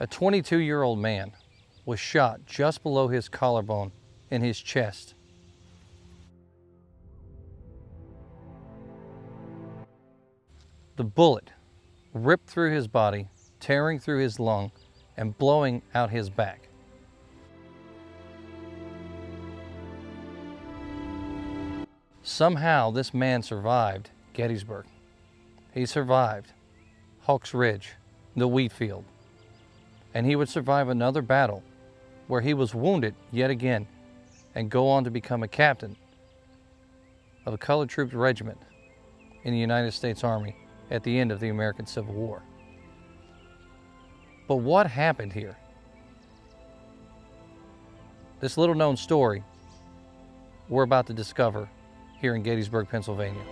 A 22-year-old man was shot just below his collarbone in his chest. The bullet ripped through his body, tearing through his lung and blowing out his back. Somehow this man survived Gettysburg. He survived Houck's Ridge, the Wheatfield, and he would survive another battle where he was wounded yet again and go on to become a captain of a colored troops regiment in the United States Army at the end of the American Civil War. But what happened here? This little known story we're about to discover here in Gettysburg, Pennsylvania.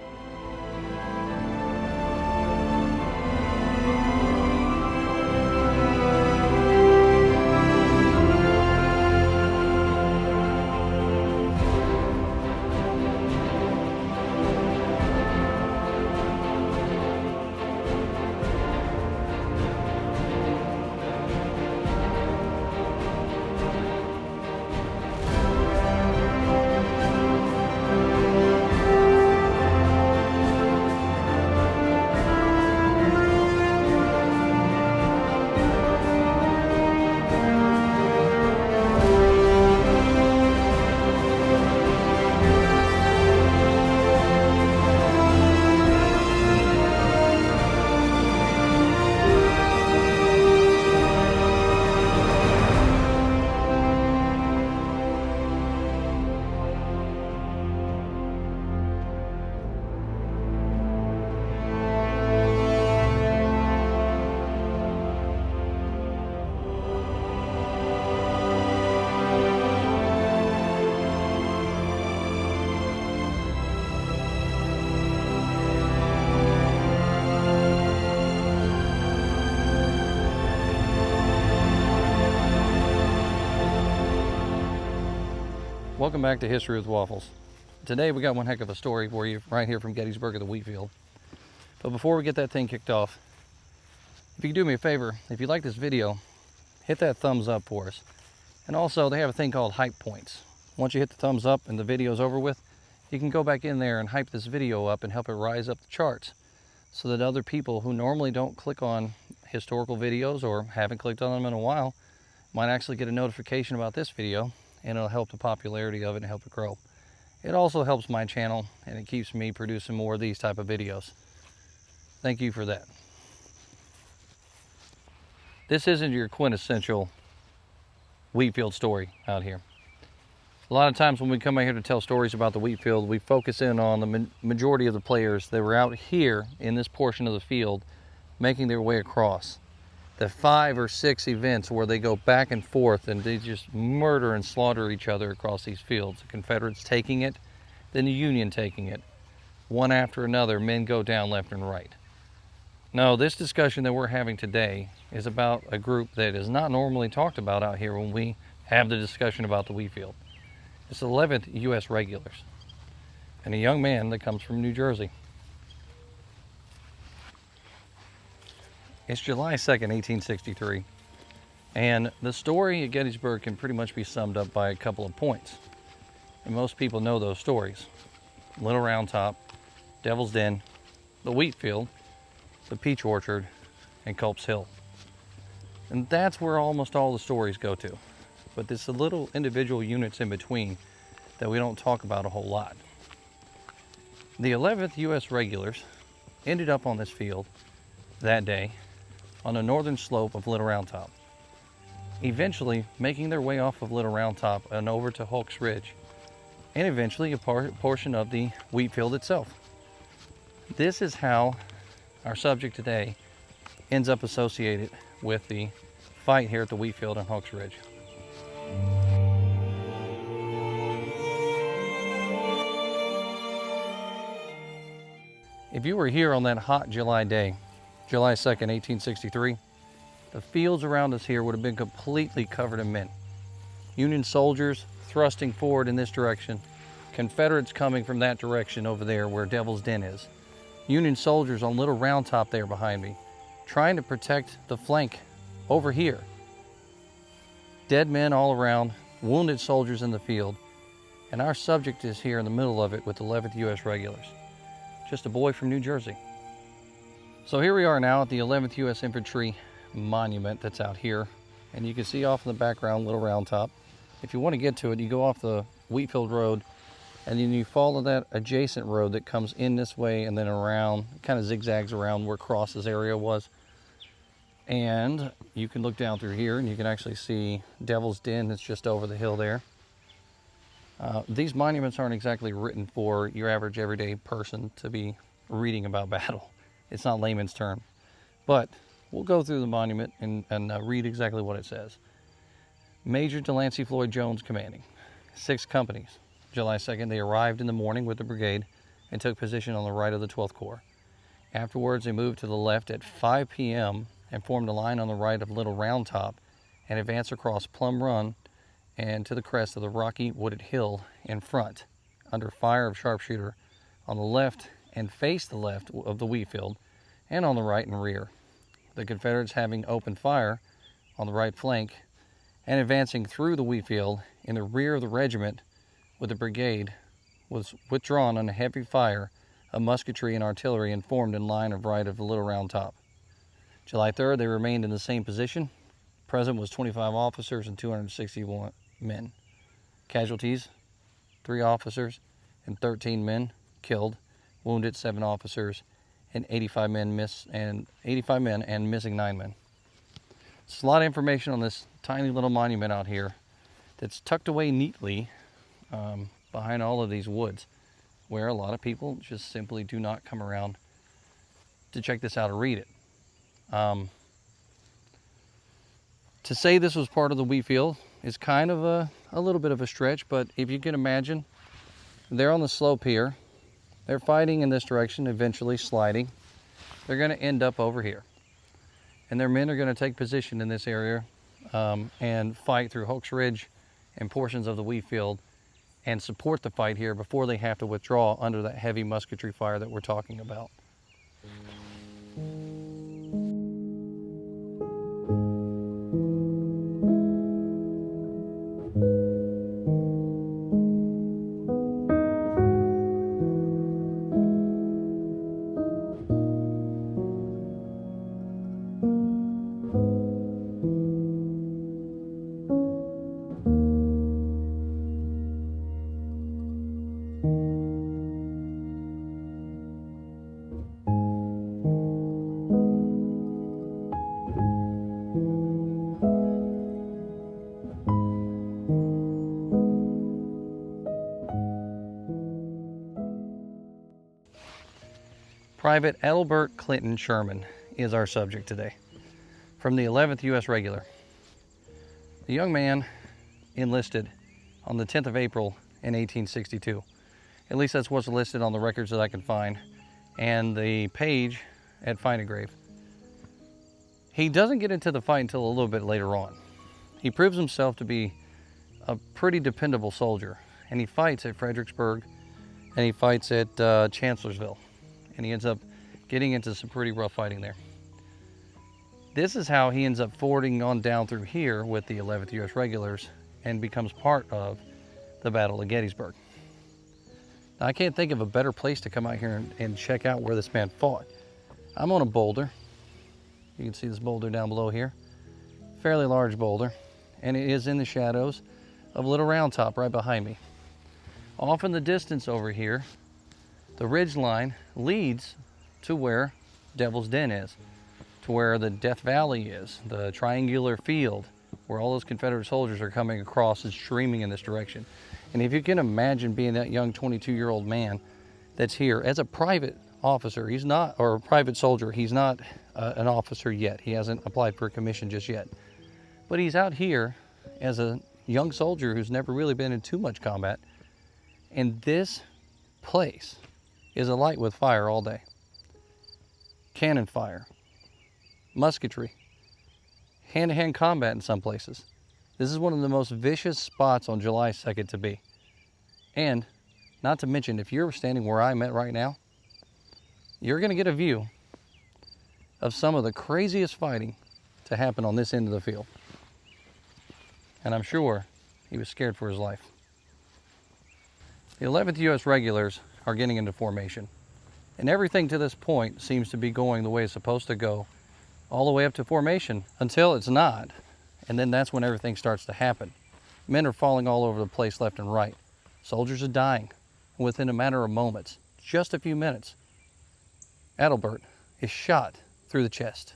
Welcome back to History with Waffles. Today we got one heck of a story for you right here from Gettysburg at the Wheatfield. But before we get that thing kicked off, if you could do me a favor, if you like this video, hit that thumbs up for us. And also they have a thing called hype points. Once you hit the thumbs up and the video's over with, you can go back in there and hype this video up and help it rise up the charts so that other people who normally don't click on historical videos or haven't clicked on them in a while might actually get a notification about this video, and it'll help the popularity of it and help it grow. It also helps my channel and it keeps me producing more of these type of videos. Thank you for that. This isn't your quintessential Wheatfield story out here. A lot of times when we come out here to tell stories about the Wheatfield, we focus in on the majority of the players that were out here in this portion of the field making their way across. The 5 or 6 events where they go back and forth and they just murder and slaughter each other across these fields. The Confederates taking it, then the Union taking it. One after another, men go down left and right. No, this discussion that we're having today is about a group that is not normally talked about out here when we have the discussion about the Wheatfield. It's the 11th U.S. Regulars and a young man that comes from New Jersey. It's July 2nd, 1863, and the story at Gettysburg can pretty much be summed up by a couple of points. And most people know those stories. Little Round Top, Devil's Den, the Wheatfield, the Peach Orchard, and Culp's Hill. And that's where almost all the stories go to. But there's the little individual units in between that we don't talk about a whole lot. The 11th U.S. Regulars ended up on this field that day on the northern slope of Little Round Top, eventually making their way off of Little Round Top and over to Houck's Ridge, and eventually a portion of the Wheatfield itself. This is how our subject today ends up associated with the fight here at the Wheatfield and Houck's Ridge. If you were here on that hot July day, July 2nd, 1863, the fields around us here would have been completely covered in men. Union soldiers thrusting forward in this direction, Confederates coming from that direction over there where Devil's Den is. Union soldiers on Little Round Top there behind me, trying to protect the flank over here dead men all around, wounded soldiers in the field, and our subject is here in the middle of it with the 11th U.S. Regulars. Just a boy from New Jersey. So here we are now at the 11th U.S. Infantry Monument that's out here, and you can see off in the background Little Round Top. If you want to get to it, you go off the Wheatfield Road, and then you follow that adjacent road that comes in this way and then around, kind of zigzags around where Cross's area was. And you can look down through here and you can actually see Devil's Den that's just over the hill there. These monuments aren't exactly written for your average everyday person to be reading about battle. It's not layman's term. But we'll go through the monument and read exactly what it says. Major Delancey Floyd Jones commanding. 6 companies. July 2nd, they arrived in the morning with the brigade and took position on the right of the 12th Corps. Afterwards, they moved to the left at 5 p.m. and formed a line on the right of Little Round Top and advanced across Plum Run and to the crest of the rocky wooded hill in front, under fire of sharpshooter on the left and faced the left of the Wheatfield, and on the right and rear. The Confederates having opened fire on the right flank and advancing through the Wheatfield in the rear of the regiment, with the brigade was withdrawn under heavy fire of musketry and artillery and formed in line of right of the Little Round Top. July 3rd, they remained in the same position. Present was 25 officers and 261 men. Casualties, 3 officers and 13 men killed, wounded 7 officers and 85 men and missing 9 men. It's a lot of information on this tiny little monument out here that's tucked away neatly behind all of these woods, where a lot of people just simply do not come around to check this out or read it. To say this was part of the Wheatfield is kind of a little bit of a stretch, but if you can imagine, they're on the slope here. They're fighting in this direction, eventually sliding. They're going to end up over here. And their men are going to take position in this area and fight through Houck's Ridge and portions of the Wheatfield and support the fight here before they have to withdraw under that heavy musketry fire that we're talking about. Private Adelbert Clinton Sherman is our subject today, from the 11th U.S. Regular. The young man enlisted on the 10th of April in 1862. At least that's what's listed on the records that I can find, and the page at Find a Grave. He doesn't get into the fight until a little bit later on. He proves himself to be a pretty dependable soldier, and he fights at Fredericksburg, and he fights at Chancellorsville. And he ends up getting into some pretty rough fighting there. This is how he ends up forwarding on down through here with the 11th U.S. Regulars and becomes part of the Battle of Gettysburg. Now, I can't think of a better place to come out here and check out where this man fought. I'm on a boulder. You can see this boulder down below here. Fairly large boulder. And it is in the shadows of Little Round Top right behind me. Off in the distance over here, the ridge line leads to where Devil's Den is, to where the Death Valley is, the triangular field where all those Confederate soldiers are coming across and streaming in this direction. And if you can imagine being that young 22-year-old man that's here as a private officer, he's not, or a private soldier, he's not an officer yet. He hasn't applied for a commission just yet. But he's out here as a young soldier who's never really been in too much combat. And this place is alight with fire all day. Cannon fire, musketry, hand-to-hand combat in some places. This is one of the most vicious spots on July 2nd to be. And not to mention, if you're standing where I'm at right now, you're going to get a view of some of the craziest fighting to happen on this end of the field. and I'm sure he was scared for his life. The 11th U.S. Regulars are getting into formation, and everything to this point seems to be going the way it's supposed to go, all the way up to formation, until it's not, and then that's when everything starts to happen. Men are falling all over the place left and right. Soldiers are dying within a matter of moments, just a few minutes. Adelbert is shot through the chest.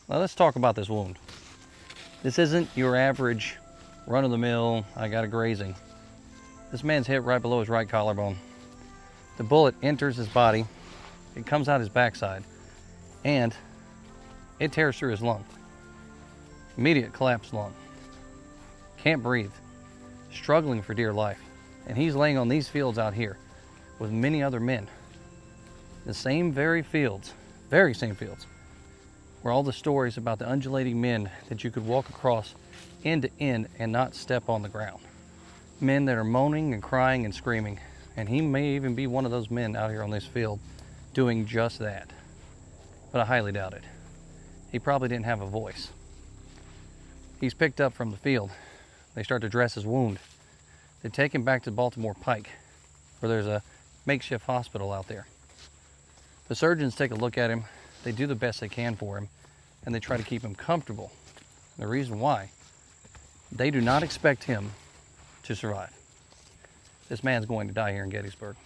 Now let's talk about this wound. This isn't your average run-of-the-mill, I got a grazing. This man's hit right below his right collarbone. The bullet enters his body, it comes out his backside, and it tears through his lung. Immediate collapsed lung. Can't breathe, struggling for dear life. And he's laying on these fields out here with many other men. The same very fields, very same fields, where all the stories about the undulating men that you could walk across end to end and not step on the ground. Men that are moaning and crying and screaming. And he may even be one of those men out here on this field doing just that. But I highly doubt it. He probably didn't have a voice. He's picked up from the field. They start to dress his wound. They take him back to Baltimore Pike, where there's a makeshift hospital out there. The surgeons take a look at him. They do the best they can for him, and they try to keep him comfortable. The reason why, they do not expect him to survive. This man's going to die here in Gettysburg.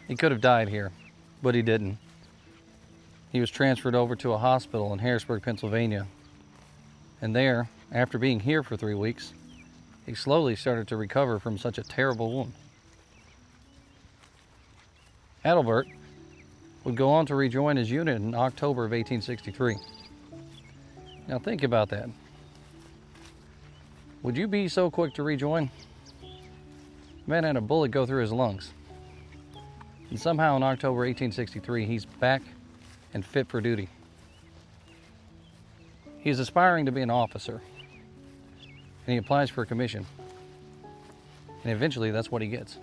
He could have died here, but he didn't. He was transferred over to a hospital in Harrisburg, Pennsylvania. And there, after being here for 3 weeks, he slowly started to recover from such a terrible wound. Adelbert would go on to rejoin his unit in October of 1863. Now think about that. Would you be so quick to rejoin? The man had a bullet go through his lungs. And somehow in October 1863, he's back and fit for duty. He's aspiring to be an officer, and he applies for a commission. And eventually that's what he gets.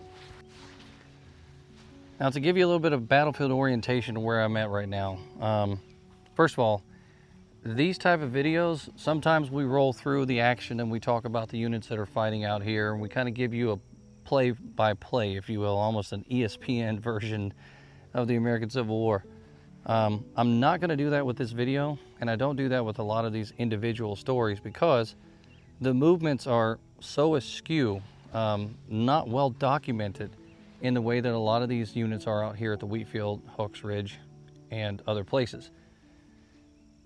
Now to give you a little bit of battlefield orientation to where I'm at right now. First of all, these type of videos, sometimes we roll through the action and we talk about the units that are fighting out here, and we kind of give you a play-by-play, if you will, almost an ESPN version of the American Civil War. I'm not going to do that with this video, and I don't do that with a lot of these individual stories because the movements are so askew, not well documented in the way that a lot of these units are out here at the Wheatfield, Houck's Ridge, and other places.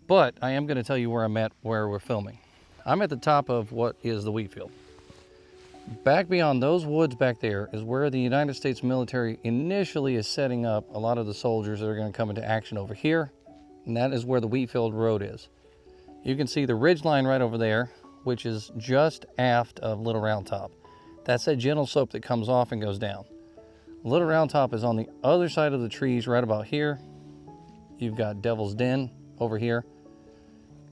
But I am going to tell you where I'm at, where we're filming. I'm at the top of what is the Wheatfield. Back beyond those woods back there is where the United States military initially is setting up a lot of the soldiers that are going to come into action over here, and that is where the Wheatfield Road is. You can see the ridge line right over there, which is just aft of Little Round Top. That's that gentle slope that comes off and goes down. Little Round Top is on the other side of the trees right about here. You've got Devil's Den over here.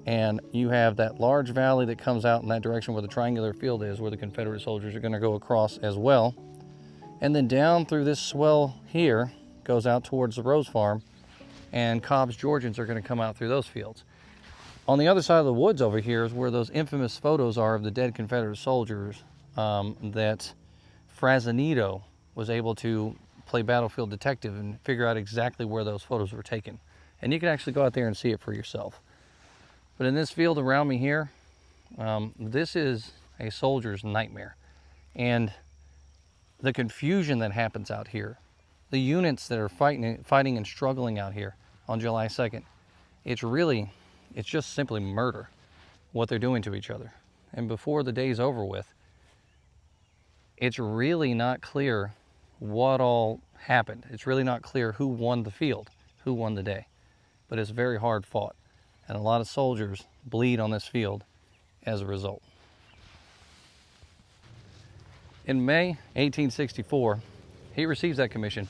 And you have that large valley that comes out in that direction where the triangular field is, where the Confederate soldiers are going to go across as well. And then down through this swell here goes out towards the Rose Farm, and Cobb's Georgians are going to come out through those fields. On the other side of the woods over here is where those infamous photos are of the dead Confederate soldiers that Frazanito was able to play battlefield detective and figure out exactly where those photos were taken. And you can actually go out there and see it for yourself. But in this field around me here, this is a soldier's nightmare. And the confusion that happens out here, the units that are fighting and struggling out here on July 2nd, it's just simply murder, what they're doing to each other. And before the day's over with, it's really not clear what all happened. It's really not clear who won the field, who won the day. But it's very hard fought. And a lot of soldiers bleed on this field as a result. In May 1864, he receives that commission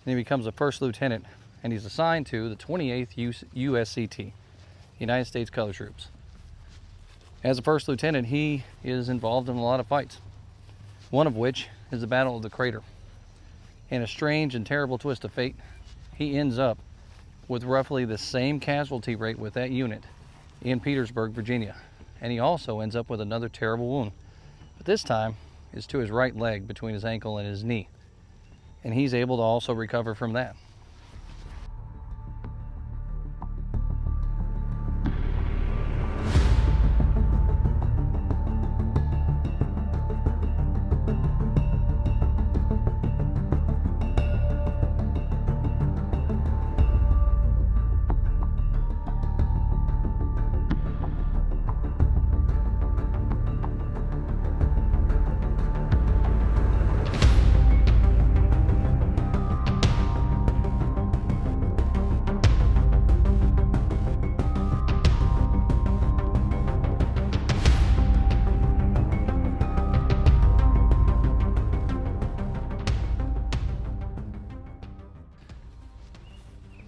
and he becomes a first lieutenant, and he's assigned to the 28th USCT, United States Color Troops. As a first lieutenant, he is involved in a lot of fights, one of which is the Battle of the Crater. In a strange and terrible twist of fate, he ends up with roughly the same casualty rate with that unit in Petersburg, Virginia. And he also ends up with another terrible wound. But this time is to his right leg between his ankle and his knee. And he's able to also recover from that.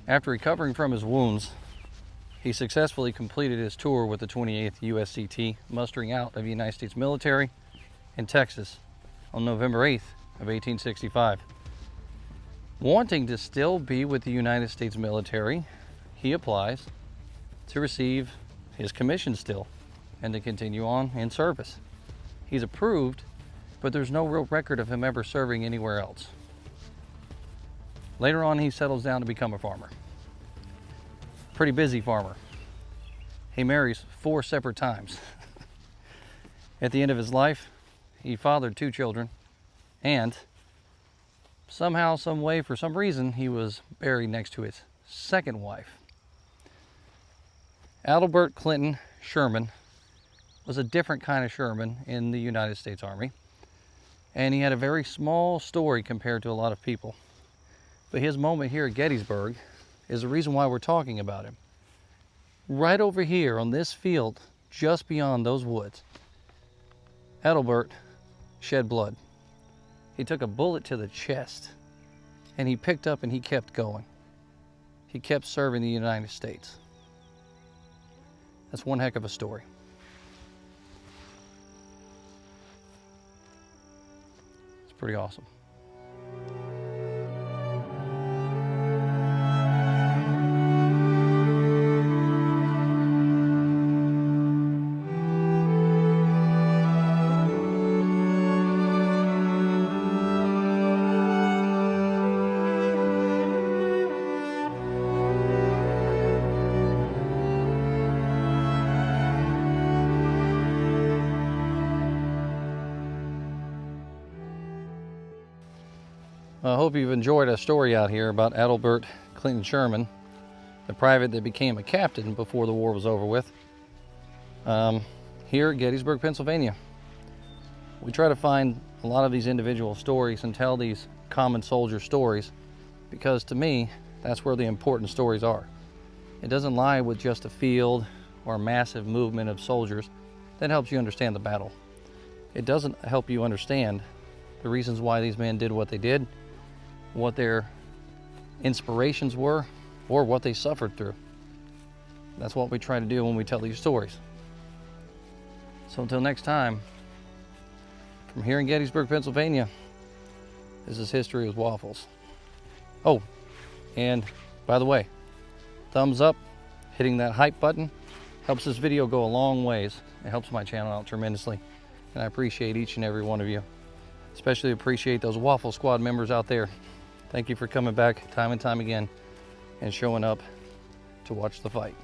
After recovering from his wounds, he successfully completed his tour with the 28th USCT, mustering out of the United States military in Texas on November 8th of 1865. Wanting to still be with the United States military, he applies to receive his commission still and to continue on in service. He's approved, but there's no real record of him ever serving anywhere else. Later on, he settles down to become a farmer. Pretty busy farmer. He marries 4 separate times. At the end of his life, he fathered 2 children, and somehow, some way, for some reason, he was buried next to his second wife. Adelbert Clinton Sherman was a different kind of Sherman in the United States Army, and he had a very small story compared to a lot of people. But his moment here at Gettysburg is the reason why we're talking about him. Right over here on this field, just beyond those woods, Adelbert shed blood. He took a bullet to the chest, and he picked up and he kept going. He kept serving the United States. That's one heck of a story. It's pretty awesome. I hope you've enjoyed a story out here about Adelbert Clinton Sherman, the private that became a captain before the war was over with, here at Gettysburg, Pennsylvania. We try to find a lot of these individual stories and tell these common soldier stories because, to me, that's where the important stories are. It doesn't lie with just a field or a massive movement of soldiers that helps you understand the battle. It doesn't help you understand the reasons why these men did what they did, what their inspirations were, or what they suffered through. That's what we try to do when we tell these stories. So until next time, from here in Gettysburg, Pennsylvania, this is History with Waffles. Oh, and by the way, thumbs up, hitting that hype button Helps this video go a long ways. It helps my channel out tremendously. And I appreciate each and every one of you. Especially appreciate those Waffle Squad members out there. Thank you for coming back time and time again and showing up to watch the fight.